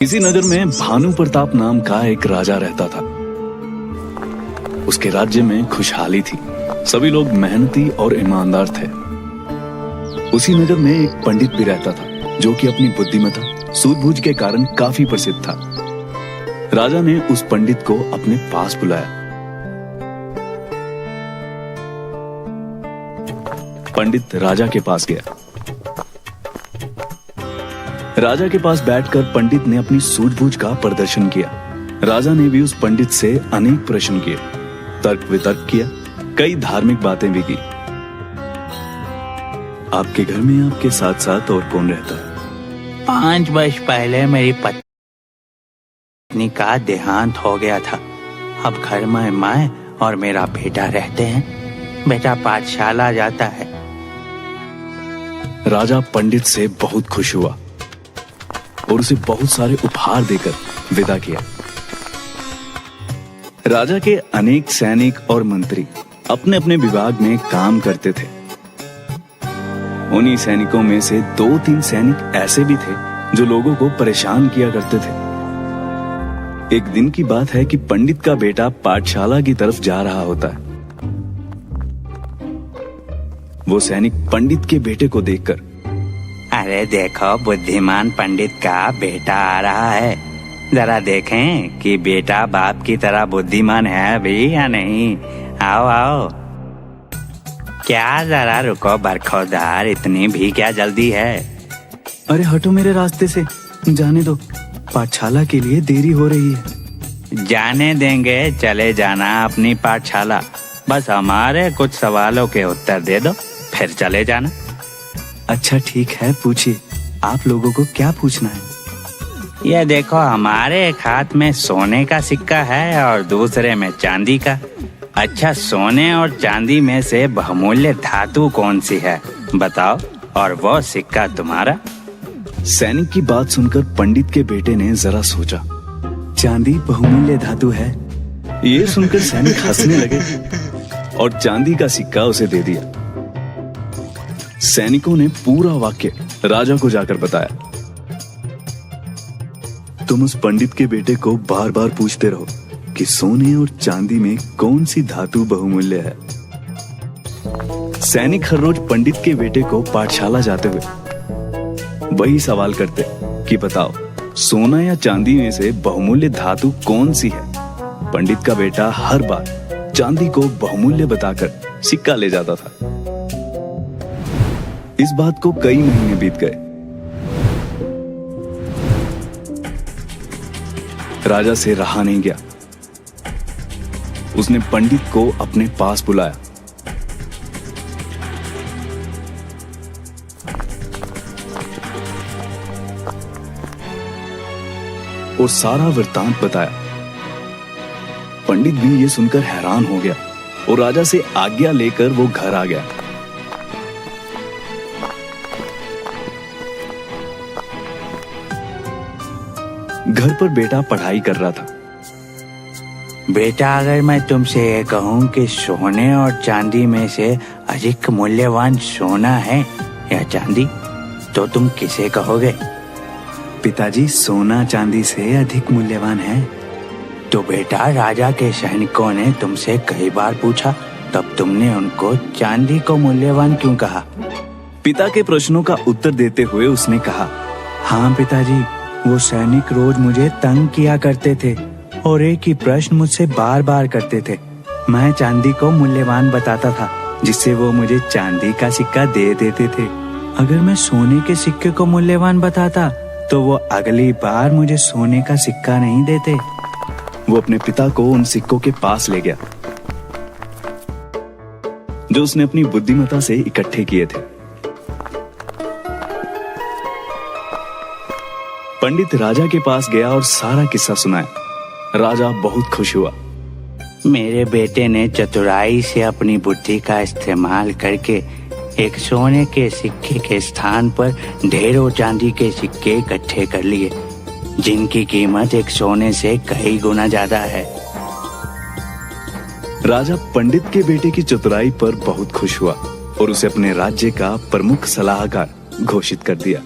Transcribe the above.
इसी नगर में भानु प्रताप नाम का एक राजा रहता था। उसके राज्य में खुशहाली थी। सभी लोग मेहनती और ईमानदार थे। उसी नगर में एक पंडित भी रहता था जो कि अपनी बुद्धिमत्ता सूझबूझ के कारण काफी प्रसिद्ध था। राजा ने उस पंडित को अपने पास बुलाया। पंडित राजा के पास गया। राजा के पास बैठकर पंडित ने अपनी सूझबूझ का प्रदर्शन किया। राजा ने भी उस पंडित से अनेक प्रश्न किए, तर्क वितर्क किया, कई धार्मिक बातें भी की। आपके घर में आपके साथ साथ और कौन रहता है? 5 वर्ष पहले मेरी पत्नी का देहांत हो गया था। अब घर में मैं और मेरा बेटा रहते हैं। बेटा पाठशाला जाता है। राजा पंडित से बहुत खुश हुआ और उसे बहुत सारे उपहार देकर विदा किया। राजा के अनेक सैनिक और मंत्री अपने अपने विभाग में काम करते थे। उन्हीं सैनिकों में से 2-3 सैनिक ऐसे भी थे जो लोगों को परेशान किया करते थे। एक दिन की बात है कि पंडित का बेटा पाठशाला की तरफ जा रहा होता है। वो सैनिक पंडित के बेटे को देखकर, अरे देखो, बुद्धिमान पंडित का बेटा आ रहा है। जरा देखें कि बेटा बाप की तरह बुद्धिमान है भी या नहीं। आओ आओ। क्या जरा रुको बरखोदार, इतनी भी क्या जल्दी है? अरे हटो मेरे रास्ते से, जाने दो, पाठशाला के लिए देरी हो रही है। जाने देंगे, चले जाना अपनी पाठशाला। बस हमारे कुछ सवालों के उत्तर दे दो, फिर चले जाना। अच्छा ठीक है, पूछिए, आप लोगों को क्या पूछना है? ये देखो, हमारे एक हाथ में सोने का सिक्का है और दूसरे में चांदी का। अच्छा, सोने और चांदी में से बहुमूल्य धातु कौन सी है बताओ, और वो सिक्का तुम्हारा? सैनिक की बात सुनकर पंडित के बेटे ने जरा सोचा। चांदी बहुमूल्य धातु है। ये सुनकर सैनिक हंसने लगे और चांदी का सिक्का उसे दे दिया। सैनिकों ने पूरा वाक्य राजा को जाकर बताया। तुम उस पंडित के बेटे को बार बार पूछते रहो कि सोने और चांदी में कौन सी धातु बहुमूल्य है। सैनिक हर रोज पंडित के बेटे को पाठशाला जाते हुए वही सवाल करते कि बताओ, सोना या चांदी में से बहुमूल्य धातु कौन सी है। पंडित का बेटा हर बार चांदी को बहुमूल्य बताकर सिक्का ले जाता था। इस बात को कई महीने बीत गए। राजा से रहा नहीं गया। उसने पंडित को अपने पास बुलाया। और सारा वृत्तांत बताया। पंडित भी ये सुनकर हैरान हो गया और राजा से आज्ञा लेकर वो घर आ गया। घर पर बेटा पढ़ाई कर रहा था। बेटा, अगर मैं तुमसे ये कहूं कि सोने और चांदी में से अधिक मूल्यवान सोना है या चांदी, तो तुम किसे कहोगे? पिताजी, सोना चांदी से अधिक मूल्यवान है। तो बेटा, राजा के सैनिकों ने तुमसे कई बार पूछा, तब तुमने उनको चांदी को मूल्यवान क्यों कहा? पिता के प्रश्नों का उत्तर देते हुए उसने कहा, हाँ पिताजी, वो सैनिक रोज मुझे तंग किया करते थे और एक ही प्रश्न मुझसे बार बार करते थे। मैं चांदी को मूल्यवान बताता था, जिससे वो मुझे चांदी का सिक्का दे देते थे। अगर मैं सोने के सिक्के को मूल्यवान बताता तो वो अगली बार मुझे सोने का सिक्का नहीं देते। वो अपने पिता को उन सिक्कों के पास ले गया जो उसने अपनी बुद्धिमत्ता से इकट्ठे किए थे। पंडित राजा के पास गया और सारा किस्सा सुनाया। राजा बहुत खुश हुआ। मेरे बेटे ने चतुराई से अपनी बुद्धि का इस्तेमाल करके एक सोने के सिक्के के स्थान पर ढेरों चांदी के सिक्के इकट्ठे कर लिए, जिनकी कीमत एक सोने से कई गुना ज्यादा है। राजा पंडित के बेटे की चतुराई पर बहुत खुश हुआ और उसे अपने राज्य का प्रमुख सलाहकार घोषित कर दिया।